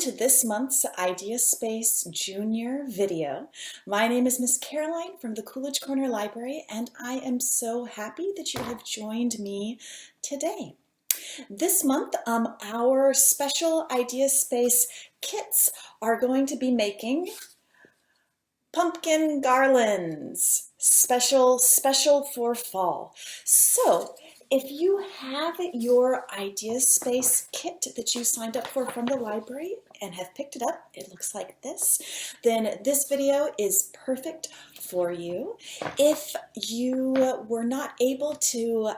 to this month's ideaSPACE Junior video. My name is Miss Caroline from the Coolidge Corner Library, and I am so happy that you have joined me today. This month, our special ideaSPACE kits are going to be making pumpkin garlands, special for fall. So if you have your ideaSPACE kit that you signed up for from the library and have picked it up, it looks like this, then this video is perfect for you. If you were not able to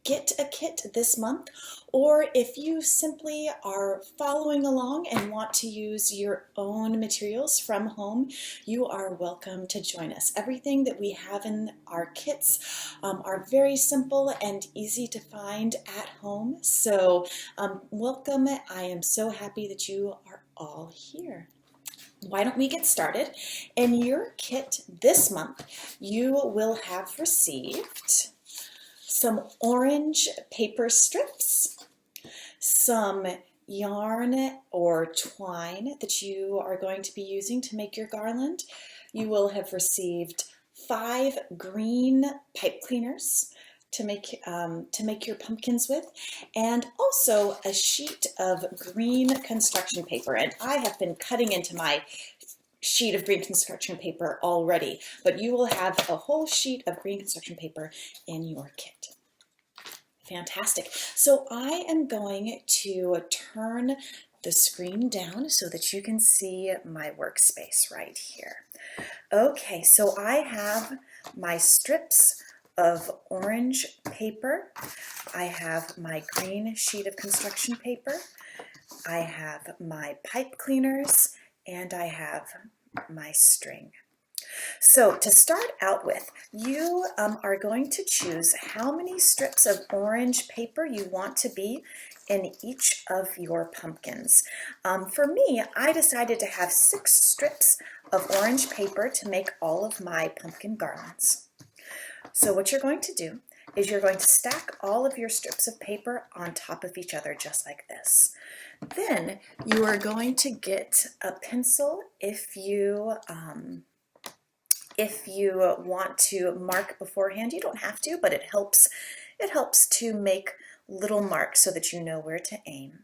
get a kit this month, or if you simply are following along and want to use your own materials from home, you are welcome to join us. Everything that we have in our kits are very simple and easy to find at home. So welcome. I am so happy that you are all here. Why don't we get started? In your kit this month, you will have received some orange paper strips, some yarn or twine that you are going to be using to make your garland. You will have received 5 green pipe cleaners to make your pumpkins with, and also a sheet of green construction paper. And I have been cutting into my sheet of green construction paper already, but you will have a whole sheet of green construction paper in your kit. Fantastic. So I am going to turn the screen down so that you can see my workspace right here. Okay, so I have my strips of orange paper. I have my green sheet of construction paper. I have my pipe cleaners, and I have my string. So to start out with, you are going to choose how many strips of orange paper you want to be in each of your pumpkins. For me, I decided to have 6 strips of orange paper to make all of my pumpkin garlands. So what you're going to do is you're going to stack all of your strips of paper on top of each other just like this. Then you are going to get a pencil if you want to mark beforehand. You don't have to, but it helps to make little marks so that you know where to aim.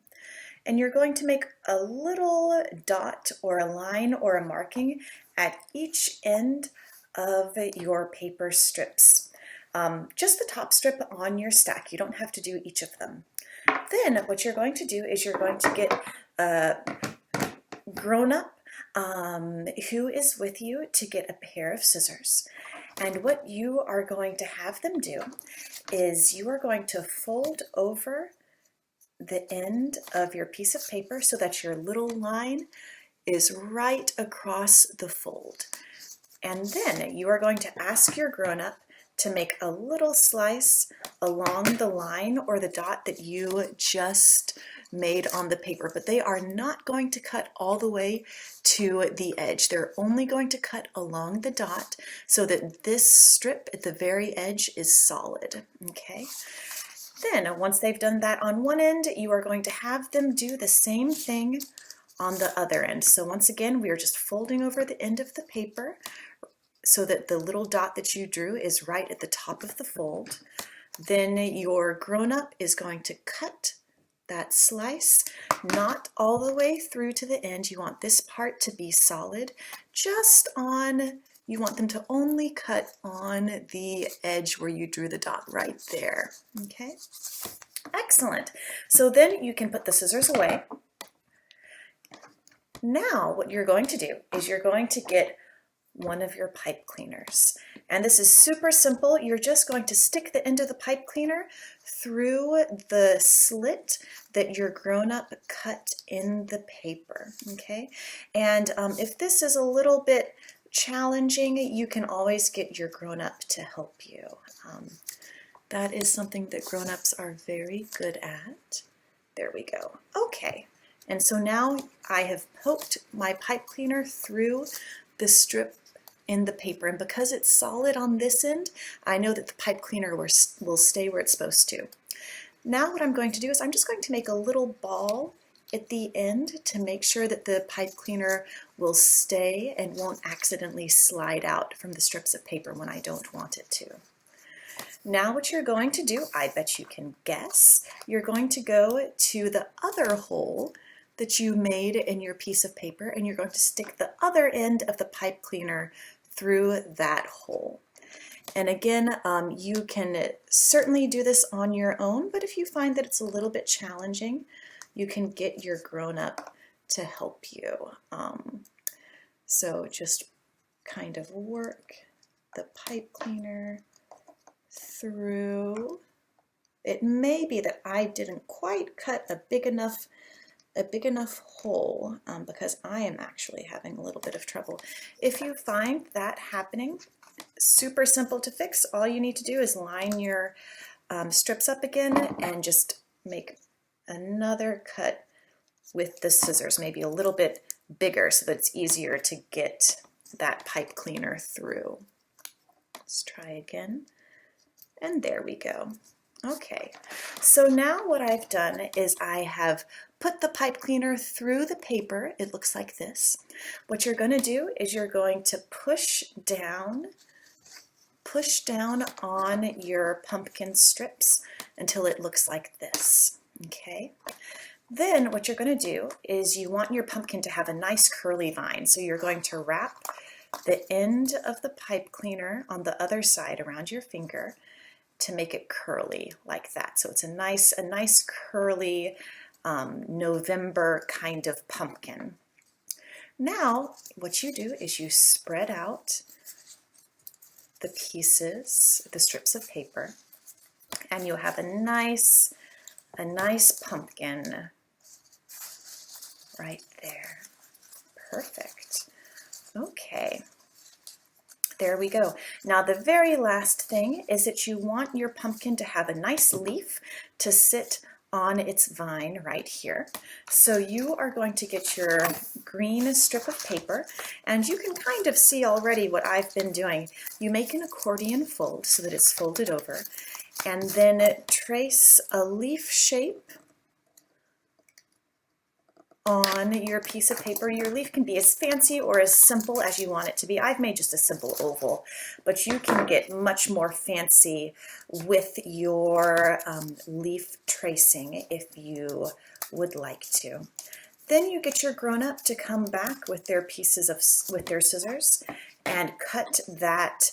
And you're going to make a little dot or a line or a marking at each end of your paper strips. Just the top strip on your stack. You don't have to do each of them. Then what you're going to do is you're going to get a grown-up who is with you to get a pair of scissors. And what you are going to have them do is you are going to fold over the end of your piece of paper so that your little line is right across the fold. And then you are going to ask your grown-up to make a little slice along the line or the dot that you just made on the paper, but they are not going to cut all the way to the edge. They're only going to cut along the dot so that this strip at the very edge is solid, okay? Then once they've done that on one end, you are going to have them do the same thing on the other end. So once again, we are just folding over the end of the paper so that the little dot that you drew is right at the top of the fold. Then your grown-up is going to cut that slice, not all the way through to the end. You want this part to be solid, just on, you want them to only cut on the edge where you drew the dot right there, okay? Excellent. So then you can put the scissors away. Now what you're going to do is you're going to get one of your pipe cleaners. And this is super simple. You're just going to stick the end of the pipe cleaner through the slit that your grown-up cut in the paper, okay? And if this is a little bit challenging, you can always get your grown-up to help you. That is something that grown-ups are very good at. There we go. Okay. And so now I have poked my pipe cleaner through the strip in the paper, and because it's solid on this end, I know that the pipe cleaner will stay where it's supposed to. Now what I'm going to do is I'm just going to make a little ball at the end to make sure that the pipe cleaner will stay and won't accidentally slide out from the strips of paper when I don't want it to. Now what you're going to do, I bet you can guess, you're going to go to the other hole that you made in your piece of paper, and you're going to stick the other end of the pipe cleaner through that hole. And again, you can certainly do this on your own, but if you find that it's a little bit challenging, you can get your grown-up to help you. So just kind of work the pipe cleaner through. It may be that I didn't quite cut a big enough hole because I am actually having a little bit of trouble. If you find that happening, super simple to fix. All you need to do is line your strips up again and just make another cut with the scissors, maybe a little bit bigger so that it's easier to get that pipe cleaner through. Let's try again. And there we go. Okay, so now what I've done is I have put the pipe cleaner through the paper. It looks like this. What you're going to do is you're going to push down on your pumpkin strips until it looks like this. Okay. Then what you're going to do is you want your pumpkin to have a nice curly vine. So you're going to wrap the end of the pipe cleaner on the other side around your finger to make it curly like that. So it's a nice curly November kind of pumpkin. Now what you do is you spread out the pieces, the strips of paper, and you'll have a nice pumpkin right there. Perfect. Okay. There we go. Now the very last thing is that you want your pumpkin to have a nice leaf to sit on its vine right here. So you are going to get your green strip of paper, and you can kind of see already what I've been doing. You make an accordion fold so that it's folded over, and then trace a leaf shape on your piece of paper. Your leaf can be as fancy or as simple as you want it to be. I've made just a simple oval, but you can get much more fancy with your leaf tracing if you would like to. Then you get your grown-up to come back with their scissors and cut that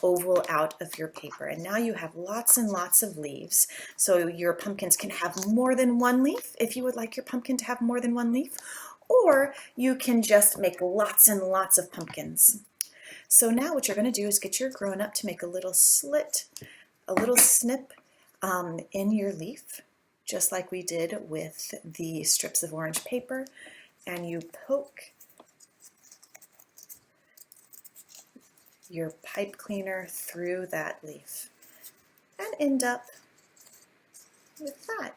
oval out of your paper, and now you have lots and lots of leaves. So your pumpkins can have more than one leaf if you would like your pumpkin to have more than one leaf, or you can just make lots and lots of pumpkins. So now what you're going to do is get your grown-up to make a little slit, a little snip in your leaf, just like we did with the strips of orange paper, and you poke your pipe cleaner through that leaf and end up with that.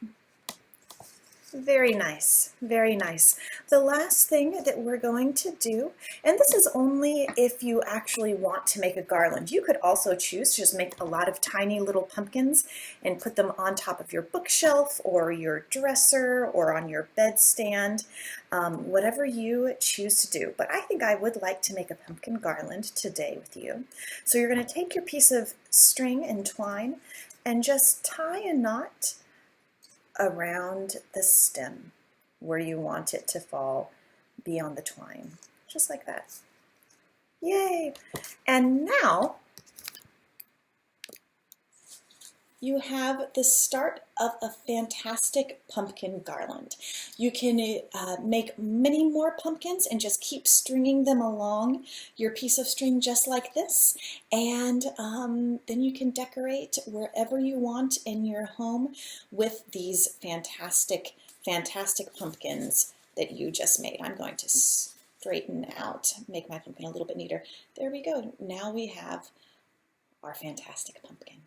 Very nice, very nice. The last thing that we're going to do, and this is only if you actually want to make a garland. You could also choose to just make a lot of tiny little pumpkins and put them on top of your bookshelf or your dresser or on your bedstand, whatever you choose to do. But I think I would like to make a pumpkin garland today with you. So you're going to take your piece of string and twine and just tie a knot around the stem where you want it to fall beyond the twine, just like that. Yay! And now you have the start of a fantastic pumpkin garland. You can make many more pumpkins and just keep stringing them along your piece of string just like this, and then you can decorate wherever you want in your home with these fantastic pumpkins that you just made. I'm going to straighten out, make my pumpkin a little bit neater. There we go. Now we have our fantastic pumpkin.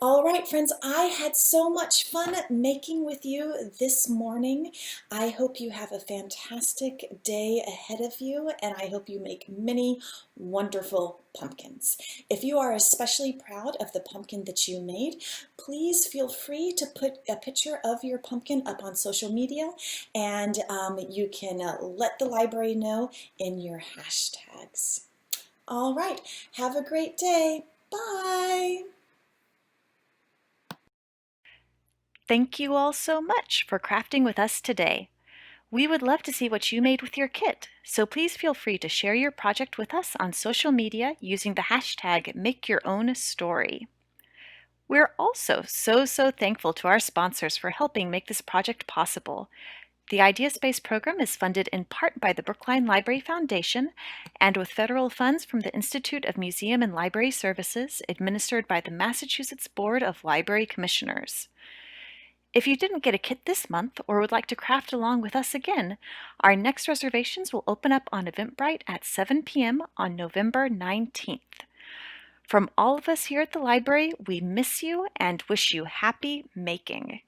All right, friends, I had so much fun making with you this morning. I hope you have a fantastic day ahead of you, and I hope you make many wonderful pumpkins. If you are especially proud of the pumpkin that you made, please feel free to put a picture of your pumpkin up on social media, and you can let the library know in your hashtags. All right, have a great day. Bye. Thank you all so much for crafting with us today. We would love to see what you made with your kit, so please feel free to share your project with us on social media using the hashtag #MakeYourOwnStory. We're also so thankful to our sponsors for helping make this project possible. The ideaSPACE program is funded in part by the Brookline Library Foundation and with federal funds from the Institute of Museum and Library Services, administered by the Massachusetts Board of Library Commissioners. If you didn't get a kit this month or would like to craft along with us again, our next reservations will open up on Eventbrite at 7 p.m. on November 19th. From all of us here at the library, we miss you and wish you happy making.